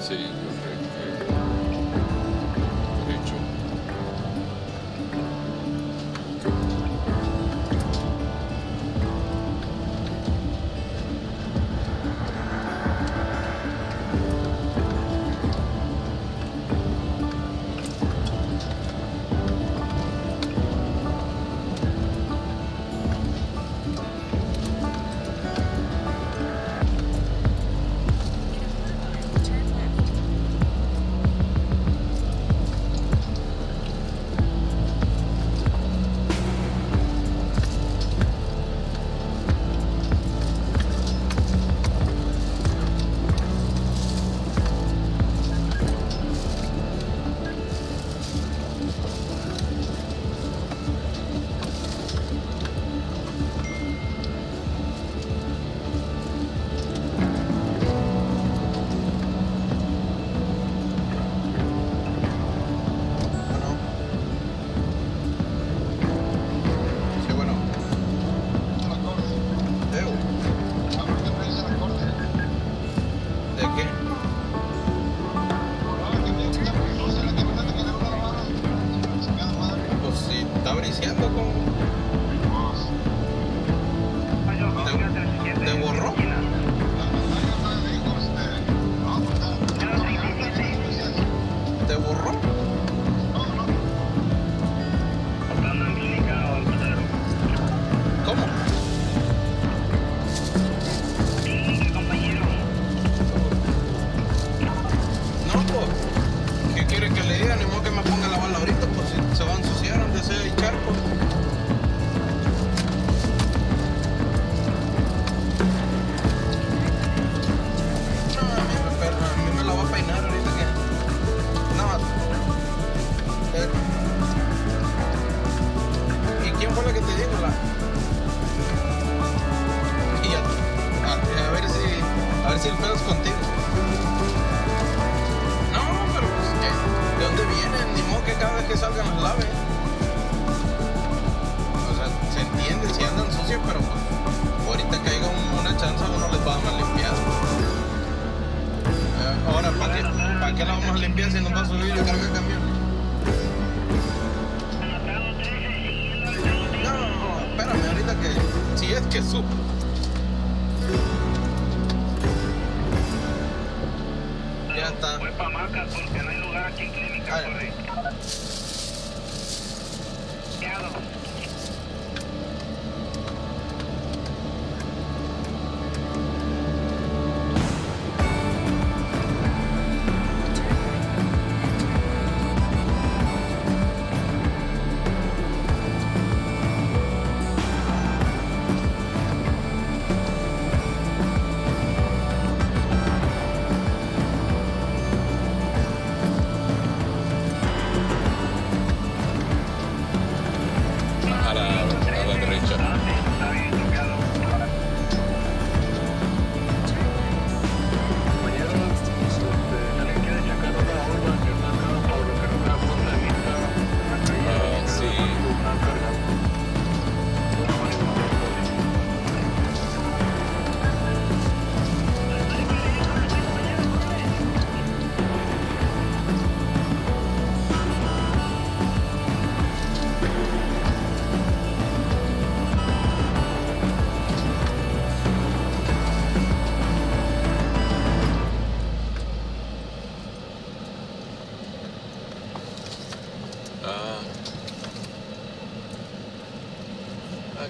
Sí, derecho.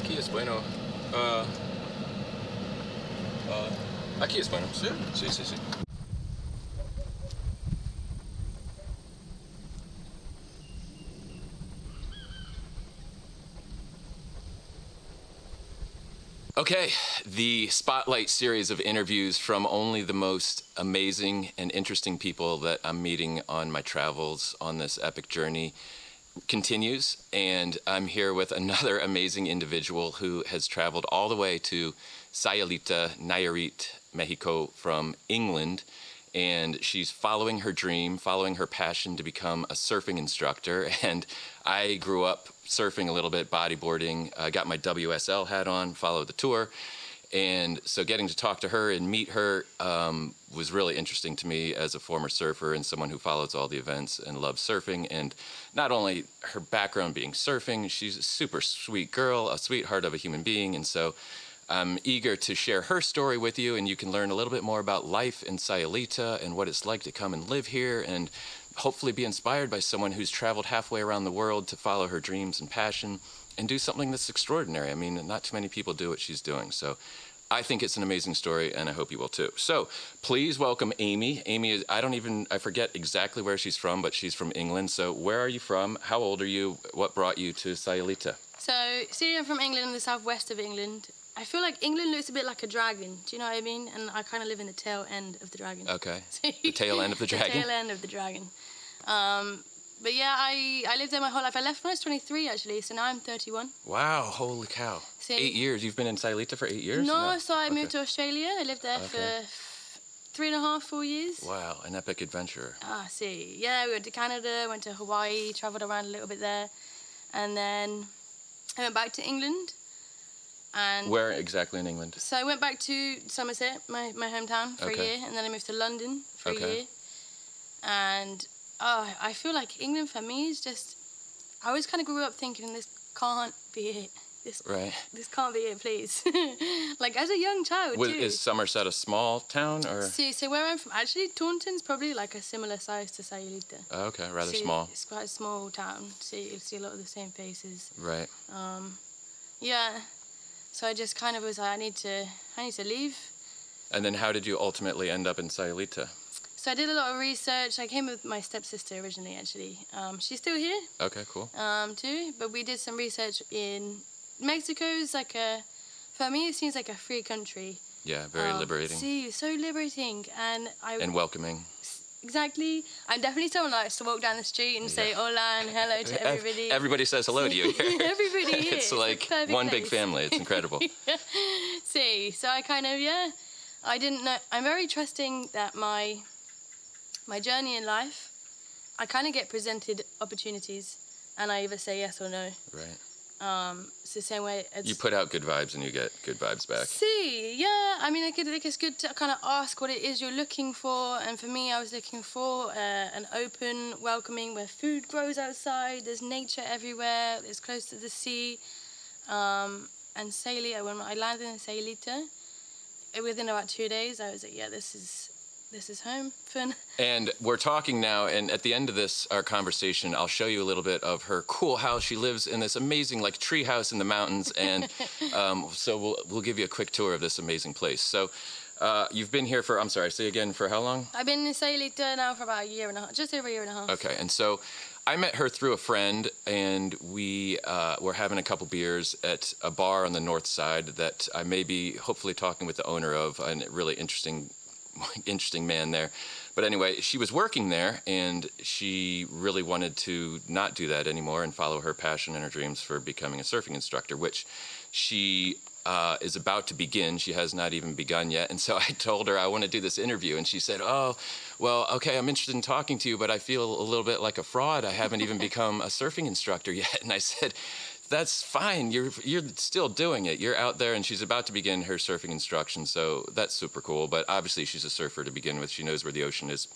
Aquí es bueno. Aquí es bueno. Sí, sí, sí, sí. Okay, the spotlight series of interviews from only the most amazing and interesting people that I'm meeting on my travels on this epic journey continues, and I'm here with another amazing individual who has traveled all the way to Sayulita, Nayarit, Mexico from England, and she's following her dream, following her passion to become a surfing instructor. And I grew up surfing a little bit, bodyboarding, got my WSL hat on, followed the tour, And so getting to talk to her and meet her was really interesting to me as a former surfer and someone who follows all the events and loves surfing. And not only her background being surfing, she's a super sweet girl, a sweetheart of a human being. And so I'm eager to share her story with you, and you can learn a little bit more about life in Sayulita and what it's like to come and live here, and hopefully be inspired by someone who's traveled halfway around the world to follow her dreams and passion and do something that's extraordinary. I mean, not too many people do what she's doing. So I think it's an amazing story, and I hope you will too. So please welcome Amy. Amy is, I forget exactly where she's from, but she's from England. So where are you from? How old are you? What brought you to Sayulita? So, see, I'm from England, in the southwest of England. I feel like England looks a bit like a dragon. Do you know what I mean? And I kind of live in the tail end of the dragon. Okay. The tail end of the dragon? The tail end of the dragon. But yeah, I lived there my whole life. I left when I was 23, actually, so now I'm 31. Wow, holy cow. See, 8 years. You've been in Sayulita for 8 years? No, so I moved to Australia. I lived there for 3.5, 4 years. Wow, an epic adventure. See. Yeah, we went to Canada, went to Hawaii, travelled around a little bit there. And then I went back to England. And where exactly in England? So I went back to Somerset, my hometown, for a year. And then I moved to London for a year. And I feel like England for me is just, I always kind of grew up thinking this can't be it. This can't be it, please. Like as a young child too. Is Somerset a small town or? See, so where I'm from, actually Taunton's probably like a similar size to Sayulita. Oh, okay, rather small. It's quite a small town, so you'll see a lot of the same faces. Right. Yeah. So I just kind of was like, I need to leave. And then how did you ultimately end up in Sayulita? So I did a lot of research. I came with my stepsister originally, actually. She's still here. Okay, cool. Too. But we did some research in Mexico's like for me it seems like a free country. Yeah, very liberating. See, so liberating. And welcoming. Exactly. I'm definitely someone that likes to walk down the street and say hola and hello to everybody. Everybody says hello to you here. Everybody here. It's like one big family. It's incredible. See, so I kind of, I didn't know. I'm very trusting that my journey in life, I kind of get presented opportunities and I either say yes or no. Right. It's the same way. You put out good vibes and you get good vibes back. See, yeah. I mean, I think it's good to kind of ask what it is you're looking for. And for me, I was looking for an open, welcoming, where food grows outside. There's nature everywhere. It's close to the sea. And Sayulita, when I landed in Sayulita, within about 2 days, I was like, yeah, this is home. Fun. And we're talking now, and at the end of our conversation, I'll show you a little bit of her cool house. She lives in this amazing, like, tree house in the mountains, and so we'll give you a quick tour of this amazing place. So you've been here for, I'm sorry, say again, for how long? I've been in Sayulita now for about a year and a half, just over a year and a half. Okay, and so I met her through a friend, and we were having a couple beers at a bar on the north side that I may be hopefully talking with the owner of, a really interesting man there. But anyway, she was working there, and she really wanted to not do that anymore and follow her passion and her dreams for becoming a surfing instructor, which she is about to begin. She has not even begun yet. And so I told her I want to do this interview, and she said, oh, well, okay, I'm interested in talking to you, but I feel a little bit like a fraud. I haven't even become a surfing instructor yet. And I said, that's fine. You're still doing it. You're out there, and she's about to begin her surfing instruction, so that's super cool. But obviously, she's a surfer to begin with. She knows where the ocean is.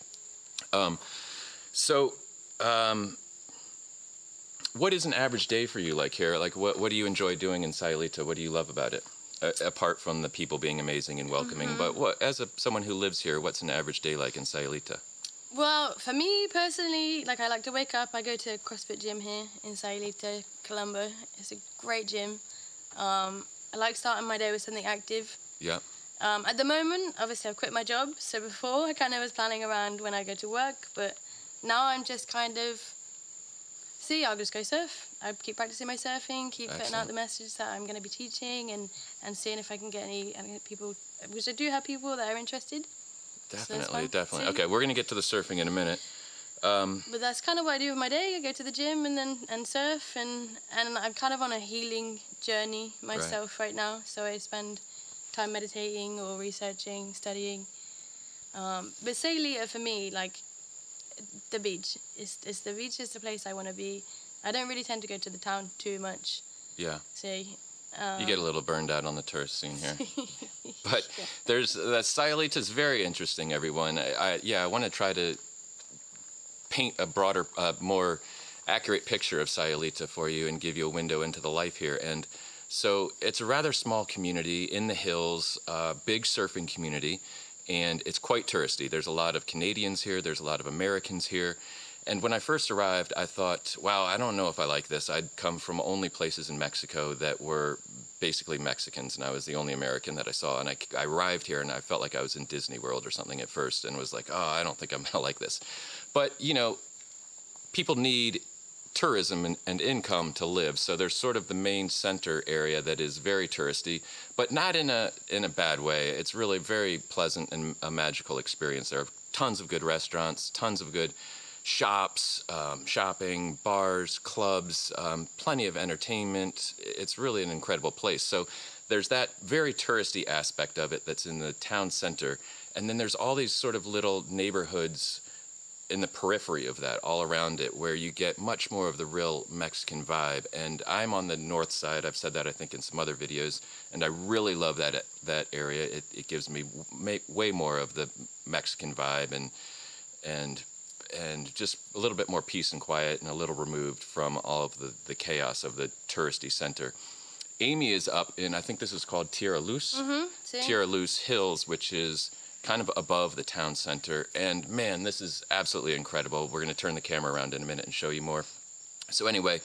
What is an average day for you like here? Like, what do you enjoy doing in Sayulita? What do you love about it? Apart from the people being amazing and welcoming, but as someone who lives here, what's an average day like in Sayulita? Well, for me personally, like I like to wake up. I go to a CrossFit gym here in Sayulita, Colombo. It's a great gym. I like starting my day with something active. Yeah. At the moment, obviously, I've quit my job. So before, I kind of was planning around when I go to work. But now I'm just kind of, I'll just go surf. I keep practicing my surfing, keep putting out the message that I'm going to be teaching and seeing if I can get any people, which I do have people that are interested. Definitely, definitely. Okay, we're going to get to the surfing in a minute. But that's kind of what I do with my day. I go to the gym and surf, and I'm kind of on a healing journey myself right now. So I spend time meditating or researching, studying. But Sayulita for me, like the beach, is the beach is the place I want to be. I don't really tend to go to the town too much. Yeah. See, You get a little burned out on the tourist scene here. But there's Sayulita is very interesting, everyone. I want to try to paint a broader, more accurate picture of Sayulita for you and give you a window into the life here. And so it's a rather small community in the hills, big surfing community, and it's quite touristy. There's a lot of Canadians here, there's a lot of Americans here. And when I first arrived, I thought, wow, I don't know if I like this. I'd come from only places in Mexico that were basically Mexicans, and I was the only American that I saw. And I arrived here, and I felt like I was in Disney World or something at first, and was like, oh, I don't think I'm going to like this. But, you know, people need tourism and income to live. So there's sort of the main center area that is very touristy, but not in a bad way. It's really very pleasant and a magical experience. There are tons of good restaurants, tons of good shops, shopping, bars, clubs, plenty of entertainment. It's really an incredible place. So there's that very touristy aspect of it that's in the town center. And then there's all these sort of little neighborhoods in the periphery of that, all around it, where you get much more of the real Mexican vibe. And I'm on the north side. I've said that, I think, in some other videos. And I really love that area. It gives me way more of the Mexican vibe and just a little bit more peace and quiet and a little removed from all of the chaos of the touristy center. Amy is up in, I think this is called Tierra Luz. Mm-hmm. Tierra Luz Hills, which is kind of above the town center. And man, this is absolutely incredible. We're going to turn the camera around in a minute and show you more. So anyway,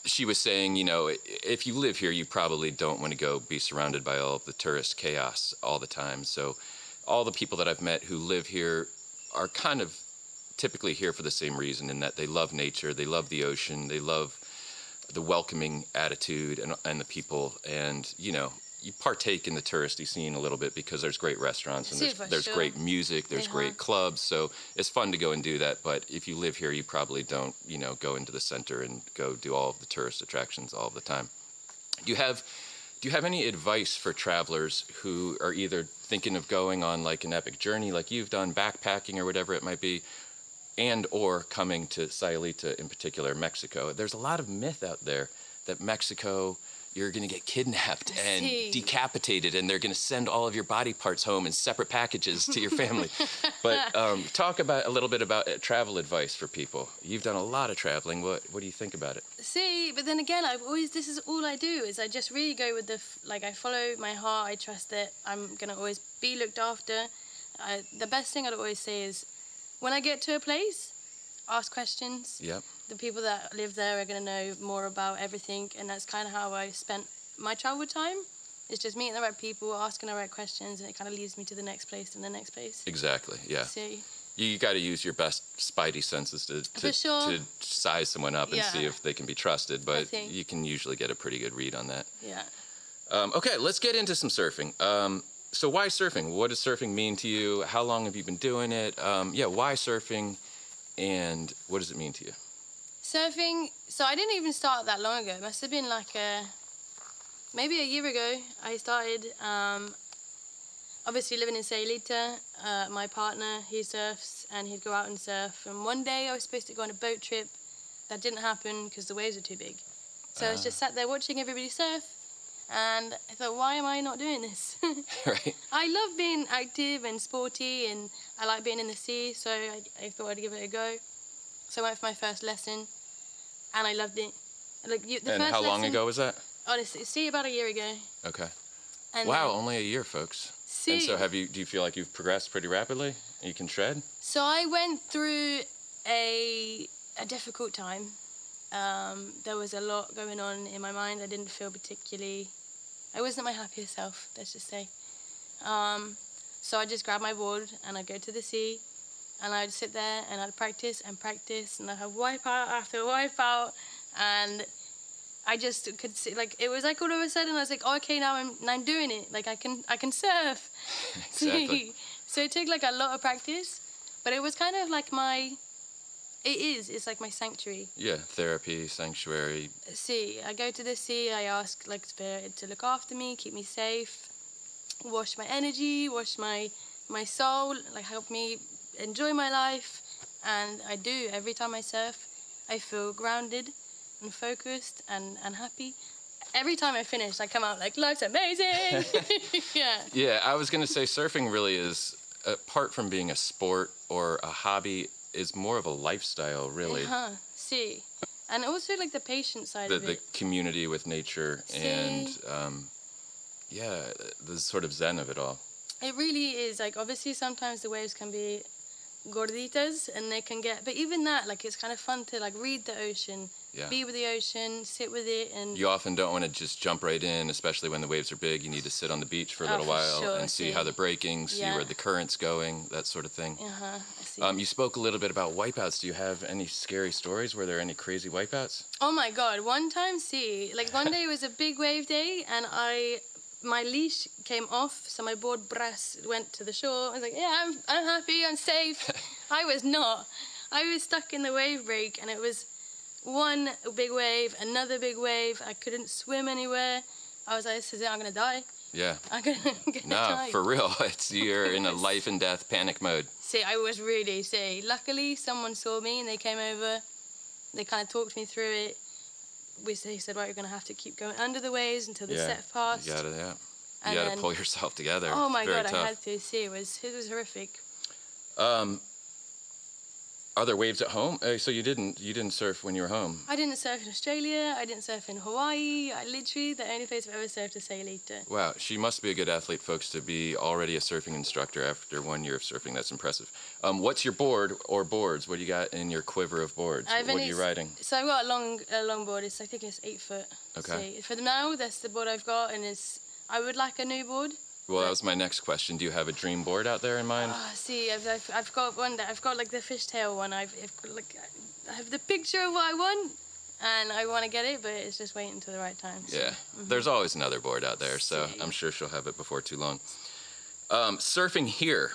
she was saying, you know, if you live here, you probably don't want to go be surrounded by all of the tourist chaos all the time. So all the people that I've met who live here are kind of typically here for the same reason, in that they love nature, they love the ocean, they love the welcoming attitude and the people. And, you know, you partake in the touristy scene a little bit because there's great restaurants and there's great music, there's great clubs. So it's fun to go and do that. But if you live here, you probably don't, you know, go into the center and go do all of the tourist attractions all the time. Do you have any advice for travelers who are either thinking of going on like an epic journey like you've done, backpacking or whatever it might be, and or coming to Sayulita in particular, Mexico? There's a lot of myth out there that Mexico, you're going to get kidnapped and decapitated, and they're going to send all of your body parts home in separate packages to your family. But talk about a little bit about travel advice for people. You've done a lot of traveling. What do you think about it? But then again, this is all I do, is I just really go with I follow my heart. I trust that I'm going to always be looked after. The best thing I'd always say is, when I get to a place, ask questions. Yep. The people that live there are going to know more about everything, and that's kind of how I spent my travel time. It's just meeting the right people, asking the right questions, and it kind of leads me to the next place and the next place. Exactly, yeah. See? You got to use your best spidey senses to size someone up and see if they can be trusted, but you can usually get a pretty good read on that. Yeah. Okay, let's get into some surfing. So why surfing? What does surfing mean to you? How long have you been doing it? Why surfing? And what does it mean to you? Surfing, so I didn't even start that long ago. It must have been maybe a year ago I started. Obviously living in Sayulita, my partner, he surfs and he'd go out and surf. And one day I was supposed to go on a boat trip. That didn't happen because the waves were too big. So I was just sat there watching everybody surf. And I thought, why am I not doing this? Right. I love being active and sporty, and I like being in the sea, so I thought I'd give it a go. So I went for my first lesson, and I loved it. And how long ago was that? Honestly, about a year ago. Okay. And wow, only a year, folks. And so do you feel like you've progressed pretty rapidly? You can shred? So I went through a difficult time. There was a lot going on in my mind. I didn't feel I wasn't my happiest self, let's just say. So I just grabbed my board and I'd go to the sea and I'd sit there and I'd practice and I'd have wipe out after wipe out, and I just could see, it was like all of a sudden I was like, oh, okay, now I'm doing it. Like I can surf. Exactly. So it took a lot of practice, but it was kind of like it's like my sanctuary. Yeah, therapy, sanctuary. Sea. I go to the sea, I ask Spirit to look after me, keep me safe, wash my energy, wash my soul, help me enjoy my life. And I do. Every time I surf, I feel grounded and focused and happy. every time I finish, I come out like, life's amazing. Yeah. Yeah, I was gonna say surfing really is, apart from being a sport or a hobby, is more of a lifestyle, really. See. And also like the patient side The of the it. community with nature and See. yeah, the sort of zen of it all. It really is. Like, obviously, sometimes the waves can be gorditas and they can get, but even that, like, it's kind of fun to like read the ocean, Yeah. be with the ocean, sit with it, and You often don't want to just jump right in, especially when the waves are big. You need to sit on the beach for a Oh, little for while sure, and see see. how they're breaking, see Yeah. where the current's going, that sort of thing. I see. You spoke a little bit about wipeouts. Do you have any scary stories? Were there any crazy wipeouts? Oh my god, one time, see, like one day was a big wave day and my leash came off, so my board brass went to the shore. I was like, yeah, I'm happy, I'm safe. I was not. I was stuck in the wave break and it was one big wave, another big wave. I couldn't swim anywhere. I was like, this is it, I'm gonna die. Yeah. I'm gonna No, die. for real. You're in a life and death panic mode. See, I was really sick. Luckily, someone saw me and they came over. They kind of talked me through it. They said, right, you're going to have to keep going under the waves until the set passed. You gotta, yeah. And You gotta then- pull yourself together. Oh my It's very god, tough. I had to. See, it was horrific. Are there waves at home? So you didn't surf when you were home? I didn't surf in Australia. I didn't surf in Hawaii. The only place I've ever surfed is Sayulita. Wow, she must be a good athlete, folks, to be already a surfing instructor after 1 year of surfing. That's impressive. What's your board or boards? What do you got in your quiver of boards? I've What are only- you riding? So I've got a long board. I think it's 8 foot. Okay. See, for now, that's the board I've got, and I would like a new board. Well, that was my next question. Do you have a dream board out there in mind? See, I've got one that I've got like the fishtail one. I've got, like I have the picture of what I want, and I want to get it, but it's just waiting until the right time. So. Yeah, there's always another board out there, so See. I'm sure she'll have it before too long. Surfing here.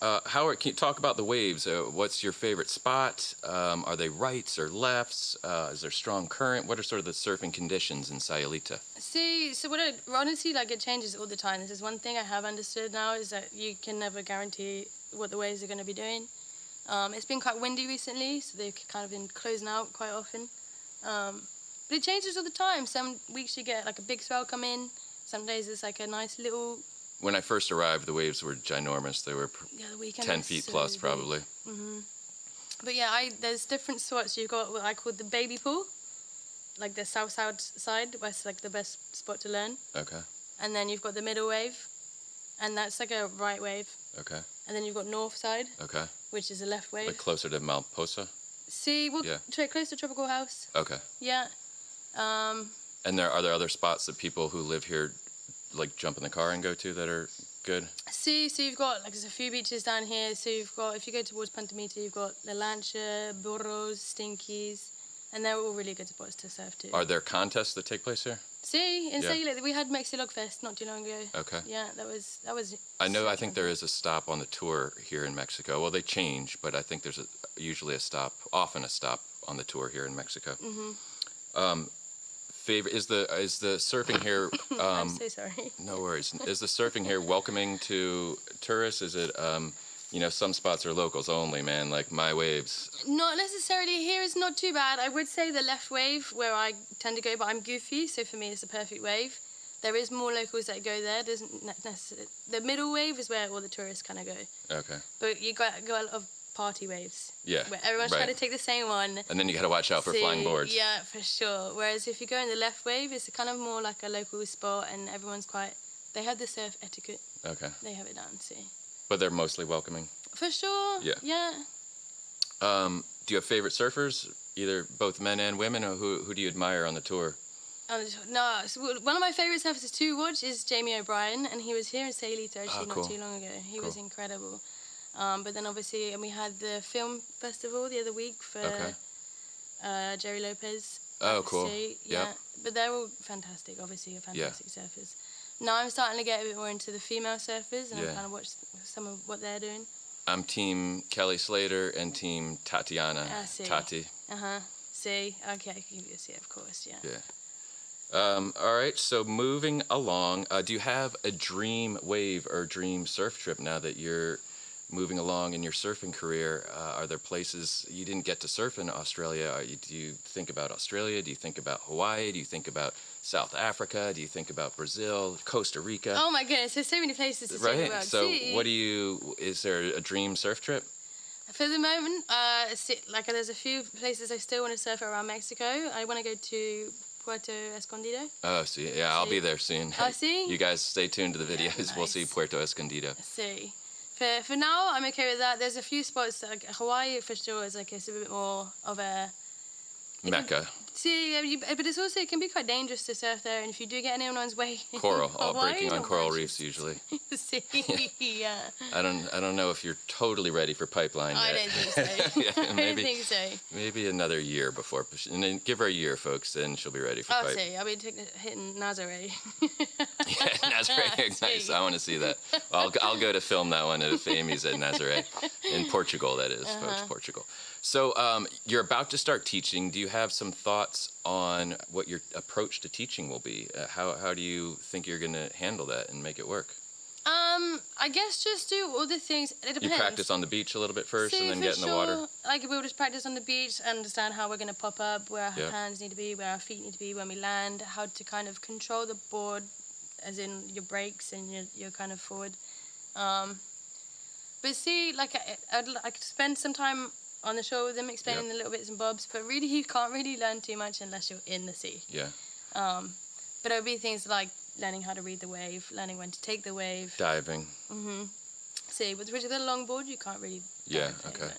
Can you talk about the waves? What's your favorite spot? Are they rights or lefts? Is there strong current? What are sort of the surfing conditions in Sayulita? See, so honestly, like it changes all the time. This is one thing I have understood now is that you can never guarantee what the waves are going to be doing. It's been quite windy recently, so they've kind of been closing out quite often. But it changes all the time. Some weeks you get like a big swell come in. Some days it's like a nice little. When I first arrived, the waves were ginormous. They were The weekend 10 was feet so plus, big. probably. But yeah, there's different spots. You've got what I call the baby pool, like the south side, where it's like the best spot to learn. Okay, And then you've got the middle wave, and that's like a right wave. okay, And then you've got north side, okay. which is a left wave. Like closer to Malposa? See, well, Yeah. close to Tropical House. Okay. Yeah. And are there other spots that people who live here like jump in the car and go to that are good? See, so you've got like there's a few beaches down here. So you've got if you go towards Pantamita, you've got La Lancha, Burros, Stinkies, and they're all really good spots to surf to. Are there contests that take place here? See, in Yeah. Sayulita, we had Mexilog Fest not too long ago. Okay. Yeah, that was. I think there is a stop on the tour here in Mexico. Well, they change, but I think there's usually often a stop on the tour here in Mexico. Favorite is the surfing here. I'm so sorry. No worries. Is the surfing here welcoming to tourists? Is it some spots are locals only, man, like my waves. Not necessarily here is not too bad. I would say the left wave where I tend to go, but I'm goofy, so for me it's the perfect wave. There is more locals that go there. Doesn't necessarily. The middle wave is where all the tourists kind of go. Okay. But you got a lot of party waves. Yeah. Where everyone's right. trying to take the same one. And then you got to watch out for flying boards. Yeah, for sure. Whereas if you go in the left wave, it's kind of more like a local spot, and everyone's they have the surf etiquette. Okay. They have it down, see. But they're mostly welcoming. For sure. Yeah. Yeah. Do you have favorite surfers, either both men and women, or who do you admire on the tour? No, so one of my favourite surfers to watch is Jamie O'Brien, and he was here in Sayulita actually cool. not too long ago. He was Cool. incredible. But then obviously, and we had the film festival the other week for Jerry Lopez. Oh, cool. Yeah, Yep. but they're all fantastic, obviously, fantastic surfers. Now I'm starting to get a bit more into the female surfers, and I'm kind of watch some of what they're doing. I'm team Kelly Slater and team Tatiana. I see. Tati. See, okay, yeah, of course, yeah. Yeah. All right, so moving along, do you have a dream wave or dream surf trip now that you're moving along in your surfing career? Are there places you didn't get to surf in Australia? Do you think about Australia? Do you think about Hawaii? Do you think about South Africa? Do you think about Brazil, Costa Rica? Oh my goodness, there's so many places to see in the Right. world. So, See, is there a dream surf trip? for the moment, like there's a few places I still want to surf around Mexico. I want to go to Puerto Escondido. Oh, see, yeah, I'll See? be there soon. Oh, see? You guys stay tuned to the videos. Yeah, We'll see nice. Puerto Escondido. See, for now, I'm okay with that. There's a few spots like Hawaii for sure is like it's a bit more of a Mecca. See, but it's also it can be quite dangerous to surf there, and if you do get in anyone's way, Coral, all Hawaii, breaking on don't coral mind. reefs usually. See, yeah. I don't know if you're totally ready for pipeline I yet. don't think so. Yeah, I maybe- don't think so. Maybe another year before, and then give her a year, folks, then she'll be ready for I'll pipe. see. I'll be hitting Nazare. Yeah, Nazaré, nice. See. I want to see that. I'll go to film that one if Amy's at Nazaré, in Portugal. That is, folks, Portugal. So you're about to start teaching. Do you have some thoughts on what your approach to teaching will be? How do you think you're going to handle that and make it work? I guess just do all the things. It depends. You practice on the beach a little bit first, See, and then for get in the water. Like we'll just practice on the beach, understand how we're going to pop up, where our Yeah. hands need to be, where our feet need to be when we land, how to kind of control the board, as in your brakes and your kind of forward. But see, like I could spend some time on the shore with them, explaining the little bits and bobs. But really, you can't really learn too much unless you're in the sea. Yeah. But it'll be things like learning how to read the wave, learning when to take the wave. Diving. See, with a longboard, you can't really. Yeah, dive okay. anywhere.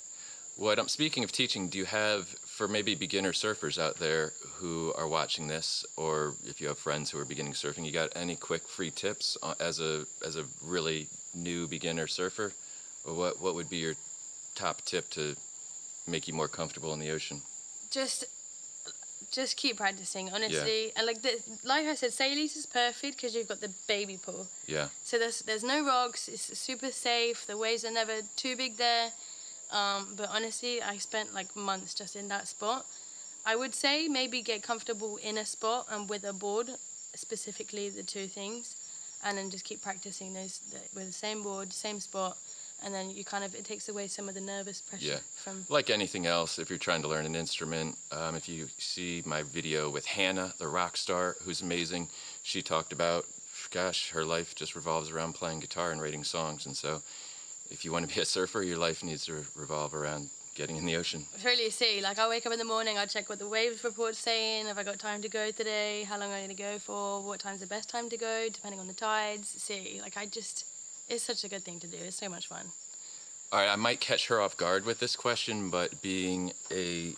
What I'm speaking of teaching, do you have for maybe beginner surfers out there who are watching this, or if you have friends who are beginning surfing, you got any quick free tips as a really new beginner surfer? Or what would be your top tip to make you more comfortable in the ocean? Just keep practicing, honestly. And like I said, Sayulita is perfect because you've got the baby pool. Yeah. So there's no rocks. It's super safe. The waves are never too big there. But honestly, I spent like months just in that spot. I would say maybe get comfortable in a spot and with a board, specifically the two things, and then just keep practicing with the same board, same spot, and then it takes away some of the nervous pressure from. Like anything else, if you're trying to learn an instrument, if you see my video with Hannah, the rock star, who's amazing, she talked about, gosh, her life just revolves around playing guitar and writing songs. And so if you want to be a surfer, your life needs to revolve around getting in the ocean. Really see, like I'll wake up in the morning, I'll check what the waves report's saying, have I got time to go today, how long am I going to go for, what time's the best time to go, depending on the tides. See, like it's such a good thing to do. It's so much fun. All right, I might catch her off guard with this question, but being a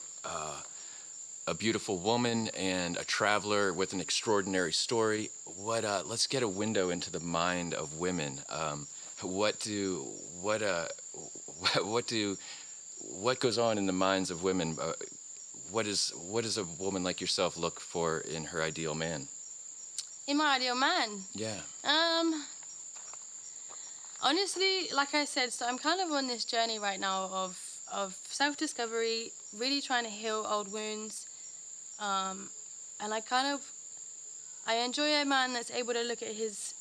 beautiful woman and a traveler with an extraordinary story, let's get a window into the mind of women. What goes on in the minds of women? What does a woman like yourself look for in her ideal man? In my ideal man? Yeah. Honestly, like I said, so I'm kind of on this journey right now of self-discovery, really trying to heal old wounds. And I enjoy a man that's able to look at his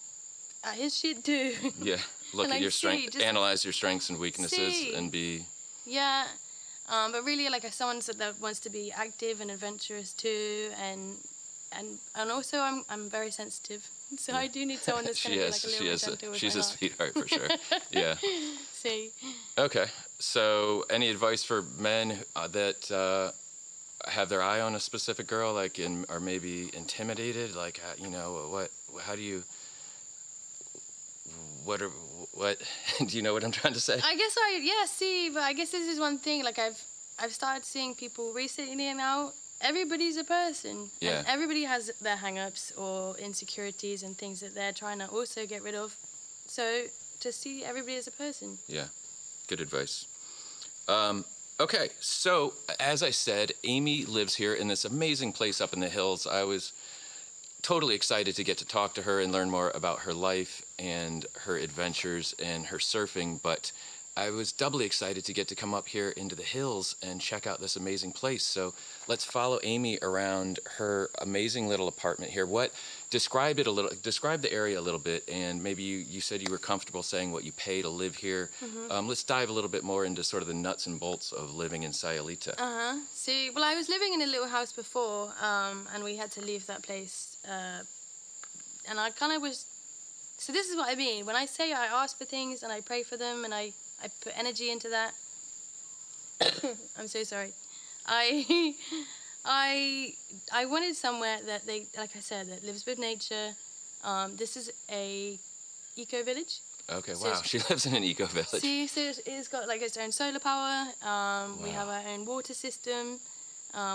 shit too. Yeah. Look And at your see, strength, just analyze your strengths and weaknesses, see. and be. Yeah. But really, like someone that wants to be active and adventurous too, and also I'm very sensitive, so I do need someone that's going to be like a little bit gentle with She's my a heart. sweetheart for sure. Yeah. See. Okay. So, any advice for men that have their eye on a specific girl, are maybe intimidated? Like, how do you? What do you know what I'm trying to say? I guess see, but I guess this is one thing. Like I've started seeing people recently now. Everybody's a person, Yeah. and everybody has their hang-ups or insecurities and things that they're trying to also get rid of. So to see everybody as a person. Yeah, good advice. Okay, so as I said, Amy lives here in this amazing place up in the hills. I was totally excited to get to talk to her and learn more about her life and her adventures and her surfing, but I was doubly excited to get to come up here into the hills and check out this amazing place. So let's follow Amy around her amazing little apartment here. Describe the area a little bit, and maybe you said you were comfortable saying what you pay to live here. Let's dive a little bit more into sort of the nuts and bolts of living in Sayulita. See, well, I was living in a little house before, and we had to leave that place. And I kind of was. So this is what I mean. When I say I ask for things and I pray for them and I put energy into that. I'm so sorry. I wanted somewhere that they, like I said, that lives with nature. This is a eco village. Okay, So wow. She lives in an eco village. See, so it's got like its own solar power. We have our own water system.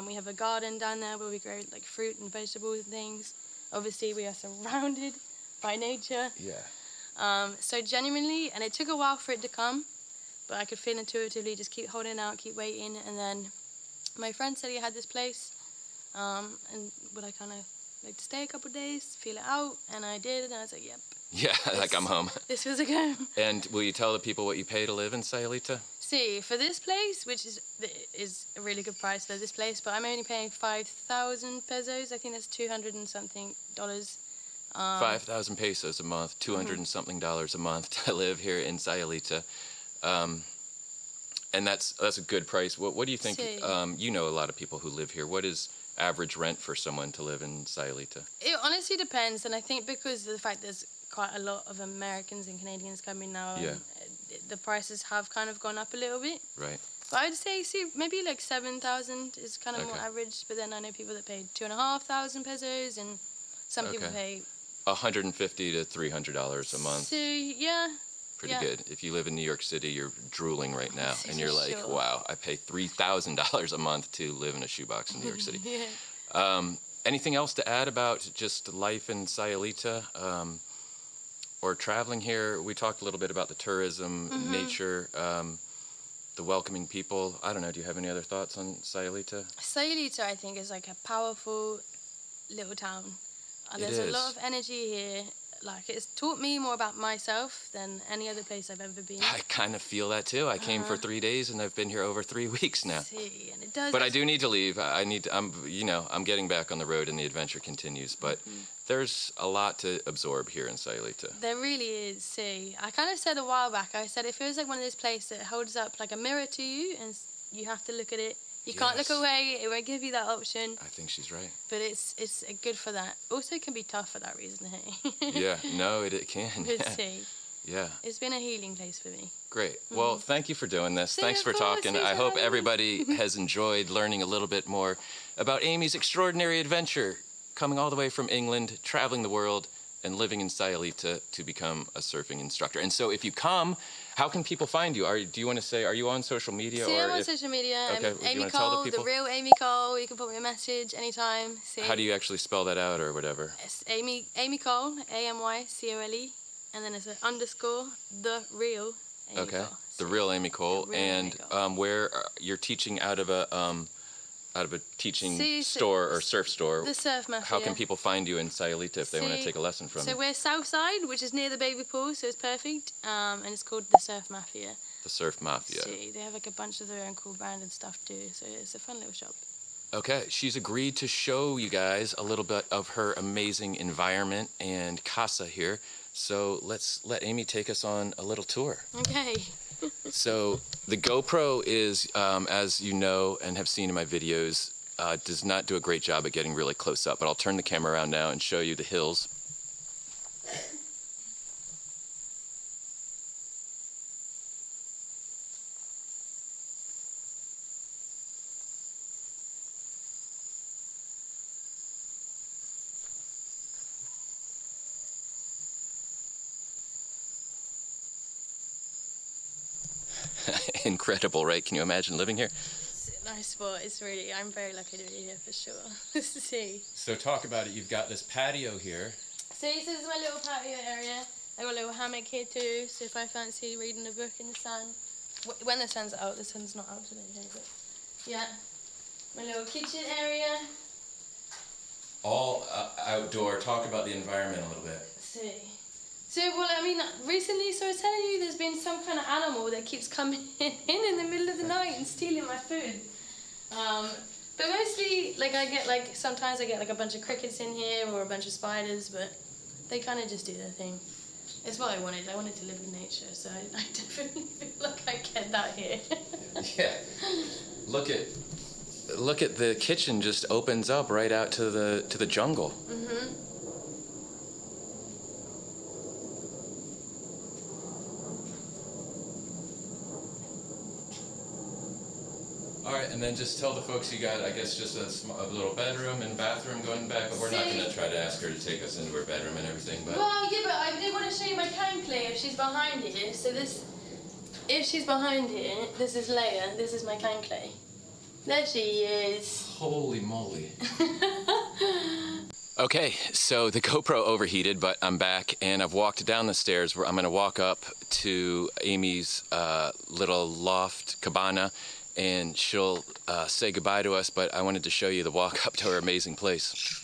We have a garden down there where we grow like fruit and vegetables and things. Obviously, we are surrounded by nature. Yeah. So genuinely, and it took a while for it to come, but I could feel intuitively just keep holding out, keep waiting, and then my friend said he had this place, and would I kind of like to stay a couple of days, feel it out, and I did, and I was like, yep. Yeah, like I'm home. This was a go. And will you tell the people what you pay to live in Sayulita? See, for this place, which is a really good price for this place, but I'm only paying 5,000 pesos. I think that's 200 and something dollars. 5,000 pesos a month, 200 and something dollars a month to live here in Sayulita. And that's a good price. What do you think? You know a lot of people who live here. What is average rent for someone to live in Sayulita? It honestly depends, and I think because of the fact there's quite a lot of Americans and Canadians coming now, Yeah. The prices have kind of gone up a little bit. Right. But I'd say, maybe like 7,000 is kind of more average. But then I know people that pay 2,500 pesos, and some people pay $150 to $300 a month. So yeah. Pretty good. If you live in New York City, you're drooling right now, and you're like, Sure. wow, I pay $3,000 a month to live in a shoebox in New York City. Yeah. Anything else to add about just life in Sayulita or traveling here? We talked a little bit about the tourism, nature, the welcoming people. I don't know. Do you have any other thoughts on Sayulita? Sayulita, I think, is like a powerful little town. There's a lot of energy here. Like, it's taught me more about myself than any other place I've ever been. I kind of feel that too. I came for 3 days and I've been here over 3 weeks now. See, and it does. But I do need to leave. I'm getting back on the road and the adventure continues. But there's a lot to absorb here in Sayulita. There really is. See, I kind of said a while back, I said it feels like one of those places that holds up like a mirror to you, and you have to look at it. You can't look away. It won't give you that option. I think she's right. But it's good for that. Also, it can be tough for that reason, hey? Yeah, no, it can. Good to see. Yeah. It's been a healing place for me. Great. Well, thank you for doing this. Thanks for of course, talking. thanks I for hope having me. everybody has enjoyed learning a little bit more about Amy's extraordinary adventure, coming all the way from England, traveling the world, and living in Sayulita to become a surfing instructor. And so if you come, how can people find you? Do you want to say, are you on social media? See, I'm on social media. Okay, do you Amy wanna tell the Cole, the people? real Amy Cole. You can put me a message anytime. See, How do you actually spell that out or whatever? It's Amy Cole, AMYCOLE, and then it's an underscore, the real Amy Okay, Cole. the See, real Amy Cole. The real Amy And Cole. where you're teaching out of a teaching See, store or surf store. The Surf Mafia. How can people find you in Sayulita if they want to See, take a lesson from So you? we're Southside, which is near the baby pool, so it's perfect. And it's called the Surf Mafia. The Surf Mafia. See, they have like a bunch of their own cool brand and stuff too, so it's a fun little shop. Okay, she's agreed to show you guys a little bit of her amazing environment and casa here. So let's let Amy take us on a little tour. Okay. So the GoPro is, as you know and have seen in my videos, does not do a great job at getting really close up, but I'll turn the camera around now and show you the hills. Incredible, right? Can you imagine living here? It's a nice spot. It's really, I'm very lucky to be here for sure. See. So talk about it. You've got this patio here. See, so this is my little patio area. I got a little hammock here too, so if I fancy reading a book in the sun. When the sun's out, the sun's not out today, but yeah. My little kitchen area. All outdoor. Talk about the environment a little bit. See. So, well, I mean, recently, so I was telling you, there's been some kind of animal that keeps coming in the middle of the night and stealing my food. But mostly, like, sometimes I get, like, a bunch of crickets in here or a bunch of spiders, but they kind of just do their thing. It's what I wanted. I wanted to live in nature, so I definitely feel like I get that here. Yeah. Look at the kitchen just opens up right out to the jungle. Mm-hmm. All right, and then just tell the folks you got, I guess, just a little bedroom and bathroom going back, but we're not going to try to ask her to take us into her bedroom and everything, but... Well, yeah, but I did want to show you my can clay if she's behind here. So if she's behind here, this is Leia, this is my can clay. There she is. Holy moly. Okay, so the GoPro overheated, but I'm back, and I've walked down the stairs where I'm going to walk up to Amy's little loft cabana, and she'll say goodbye to us, but I wanted to show you the walk up to her amazing place.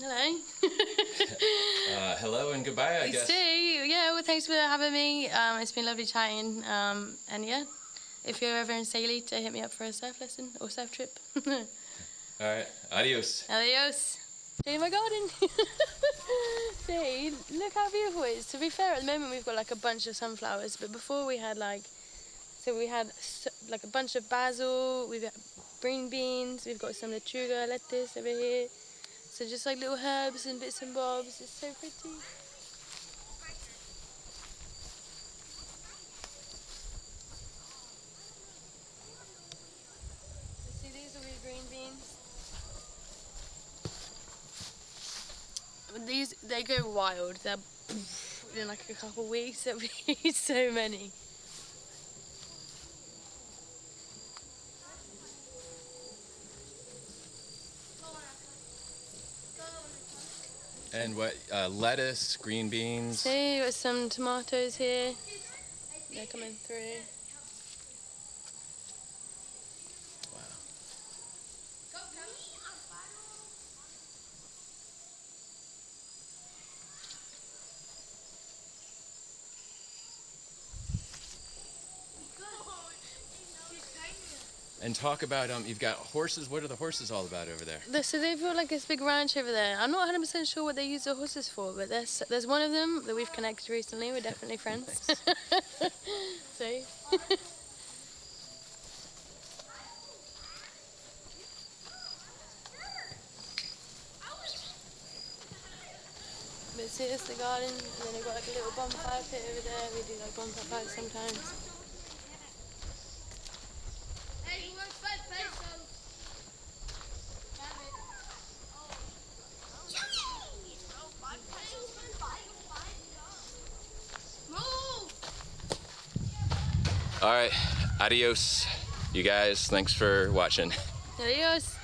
Hello. Hello and goodbye, I guess. Yeah, well, thanks for having me. It's been lovely chatting. And yeah, if you're ever in Sayulita, hit me up for a surf lesson or surf trip. All right, adios. Adios. Show you my garden. See, look how beautiful it is. To be fair, at the moment we've got like a bunch of sunflowers, but before we had like a bunch of basil, we've got green beans, we've got some lechuga, lettuce over here. So just like little herbs and bits and bobs. It's so pretty. See, these will be green beans. These, they go wild. They're in like a couple of weeks. There'll be so many. And what, lettuce, green beans? See, got some tomatoes here. They're coming through. Wow. And talk about, you've got horses. What are the horses all about over there? So they've got like this big ranch over there. I'm not 100% sure what they use the horses for, but there's one of them that we've connected recently. We're definitely friends. See? But see, it's the garden, and then we've got like a little bonfire pit over there. We do like bonfire fights sometimes. All right, adios, you guys. Thanks for watching. Adios.